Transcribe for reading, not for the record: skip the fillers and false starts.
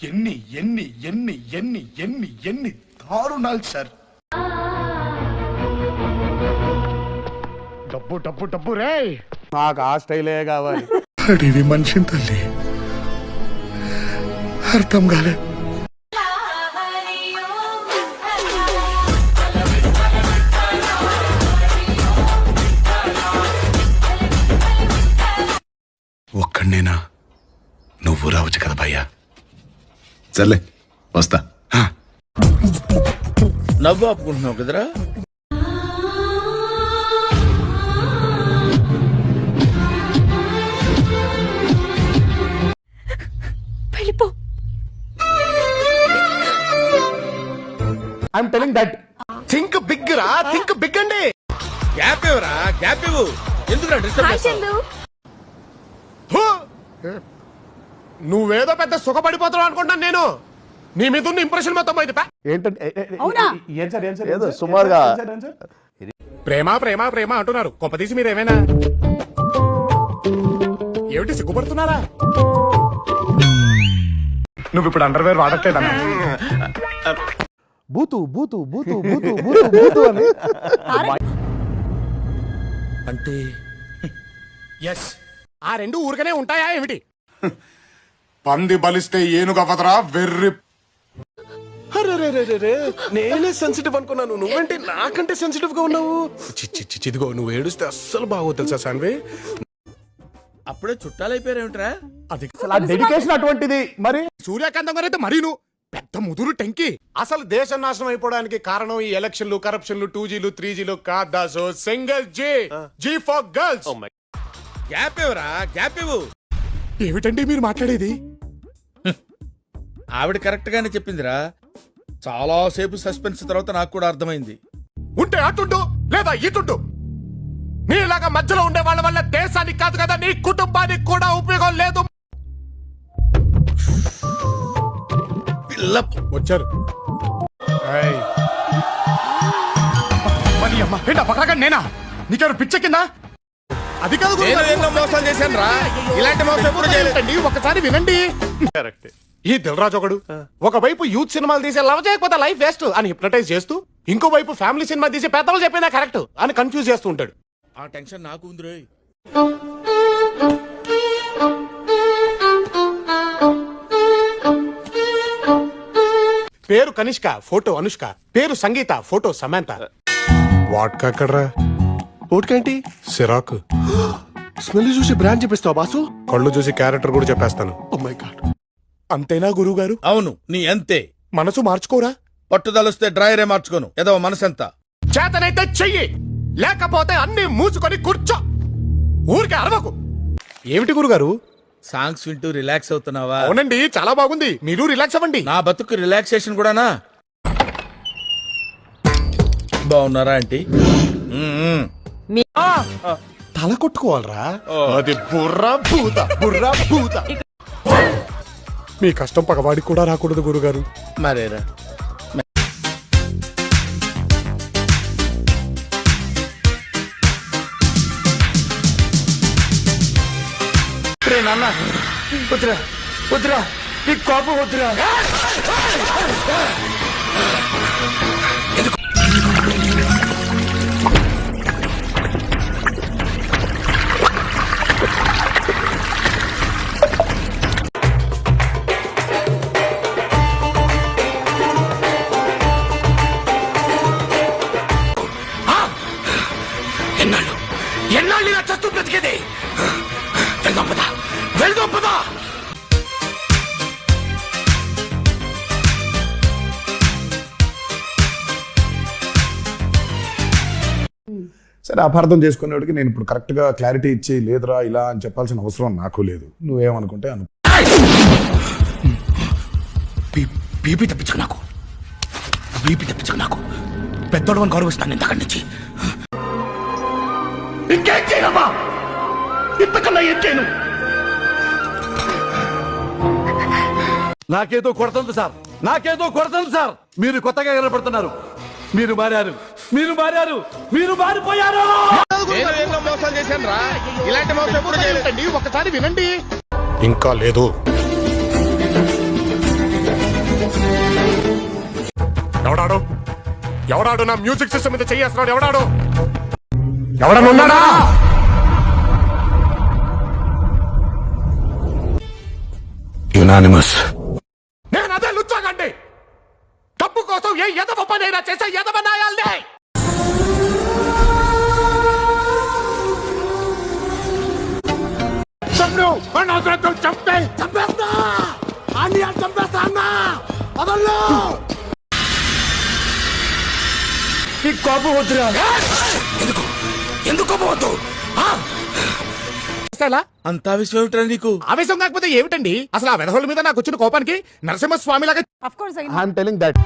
ఎన్ని ఎన్ని ఎన్ని ఎన్ని ఎన్ని ఎన్ని దారుణాలు సార్. డబ్బు డబ్బు డబ్బు రే, నాకు ఆ స్టైలే కావాలి. అడివి మనిషిని తల్లి అర్థం కాలే. ఒక్కడినేనా? నువ్వు రావచ్చు కదా భయ్యా. సర్లే వస్తా. నవ్వు ఆపుకుంటున్నావు కదరా. వెళ్ళిపో. I'm telling that. Think big రా, థింక్ బిగ్ అండి. గ్యాప్ ఇవ్వరా, గ్యాప్ ఇవ్వు. ఎందుకు డిస్టర్బ్? నువ్వేదో పెద్ద సుఖపడిపోతావు అనుకుంటాను నేను. నీ మీద ఉన్న ఇంప్రెషన్ మొత్తం పోయింది. ఏంటంటే ఏదో సుమారుగా ప్రేమ ప్రేమ ప్రేమ అంటున్నారు. కొంపదీసి మీరేమైనా ఏమిటి సిగ్గుపడుతున్నారా? నువ్వు ఇప్పుడు అండర్వేర్ వాడట్లేదన్నా? బూతు బూతు బూతు బూతు బూతు బూతు అని అంటే ఎస్, ఆ రెండు ఊరికనే ఉంటాయా ఏమిటి? పంది బలిస్తే ఏనుగవదరా వెర్రి. నేనే సెన్సిటివ్ అనుకున్నాను, నువ్వేంటి నాకంటే సెన్సిటివ్ గా ఉన్నావు? చిదిగో, నువ్వు ఏడుస్తే అస్సలు బాగో తెలుసా సాన్వి. అప్పుడే చుట్టాలైపోయారేమిట్రా? అది డెడికేషన్ అటువంటిది. మరి సూర్యకాంతం గారు అయితే మరీను పెద్ద ముదురు టెంకి. అసలు దేశం నాశనం అయిపోవడానికి కారణం ఈ ఎలక్షన్లు, కరప్షన్లు, 2Gలు 3Gలు కాదాసో single G for girls. Gap ఇవ్వరా, గ్యాప్ ఇవ్వు. ఏమిటండి మీరు మాట్లాడేది? ఆవిడ కరెక్ట్ గానే చెప్పిందిరా. చాలా సేపు సస్పెన్స్ తర్వాత నాకు కూడా అర్థమైంది. ఉంటే అటుండు లేదా ఇటుండు. నీలాగా మధ్యలో ఉండే వాళ్ళ వల్ల దేశానికి కాదు కదా నీ కుటుంబానికి కూడా ఉపయోగం లేదు. వచ్చారు నేనా? నీకెవరు పిచ్చ కింద? అది కాదు, నేను ఎన్నో మోసాలు చేశాను రా. ఇలాంటి మోసం ఎప్పుడు చేయలేదండి. ఒకసారి వినండి. ఈ దిల్రాజు ఒకడు ఒకవైపు యూత్ సినిమాలు తీసే లవ్ చేయకపోతే లైఫ్ వేస్ట్ అని హిప్నటైజ్ చేస్తూ, ఇంకో వైపు ఫ్యామిలీ సినిమా తీసే పెద్దలు చెప్పినా కరెక్ట్ అని కన్ఫ్యూజ్ చేస్తూ ఉంటాడు. ఆ టెన్షన్ నాకు ఉంది రోయ్. పేరు కనిష్క, ఫోటో అనుష్క. పేరు సంగీత, ఫోటో సమంత. వాట్కా ఎక్కడ్రా? ఓట్కేంటి? సిరాకు. స్మెల్ చూసి బ్రాండ్ చెప్పేస్తావు బాసు? కళ్ళు చూసి క్యారెక్టర్ కూడా చెప్పేస్తాను. Oh my god. అంతేనా గురువు గారు? అవును, నీ అంతే. మనసు మార్చుకోరా? పట్టుదలొస్తే డ్రాయరే మార్చుకోను. ఏదో మనసంతా. చేతనైతే చెయ్యి, లేకపోతే అన్ని మూసుకొని కూర్చో. ఊరికే అరవకు. ఏమిటి గురుగారు? సాంగ్స్ వింటూ రిలాక్స్ అవుతున్నావా? అవునండి, చాలా బాగుంది. మీరు రిలాక్స్ అవ్వండి. నా బతుకు రిలాక్సేషన్ కూడానా? బాగున్నారా ఆంటీ? తల కొట్టుకోవాలరా? అది బుర్రా భూత, బుర్రా భూత. మీ కష్టం పగవాడికి కూడా రాకూడదు గురుగారు. మరేరా. నాన్న వద్దురా, వద్దురా, నీ కోపం వద్దురా. ఎన్నాళ్ళు ఇలా చస్తూ బ్రతికేది? వెళ్దాం పదా, వెళ్దాం పదా. సరే, అపార్థం చేసుకునేవాడికి నేను ఇప్పుడు కరెక్ట్ గా క్లారిటీ ఇచ్చి లేదురా ఇలా అని చెప్పాల్సిన అవసరం నాకు లేదు. నువ్వేమనుకుంటే అను. బీపీ తెప్పించుకు నాకు, బీపీ తెప్పించుకు నాకు. పెద్దోడు అని గౌరవిస్తాను ఇంతకడి నుంచి. ఇంకేం చేయనమ్మా, ఇంతకన్నా ఏం చేయను. నాకేదో కొడుతుంది సార్, నాకేదో కొడుతుంది సార్. మీరు కొత్తగా కనపడుతున్నారు. మీరు మారారు, మీరు మారారు, మీరు మారిపోయారు. నేను ఎన్నో మోసాలు చేశాను రా. ఇలాంటి మోసం ఎప్పుడు చేయలేదండి. ఒకసారి వినండి. ఇంకా లేదు. ఎవడాడు ఎవడాడు నా మ్యూజిక్ సిస్టమ్ మీద చెయ్యేస్తున్నాడు ఎవడాడు ఎవడనున్నాడా యునానిమస్. నేను అదే లుచ్చాగండి డబ్బు కోసం ఏ ఎదవ పనైనా చేసే ఎదవ నాయాల్ని. చంపేస్తా అన్ని చంపేస్తా అన్నా అదల్లో కోపం వద్దురా. ఎందుకు ఎందుకు కోపం వద్దు? అంతా విషయం ఏమిట్రా నీకు? ఆవేశం కాకపోతే ఏమిటండి అసలు ఆ వెధవుల మీద నాకు వచ్చిన కోపానికి నరసింహస్వామి లాగా Of course, I know. I'm telling that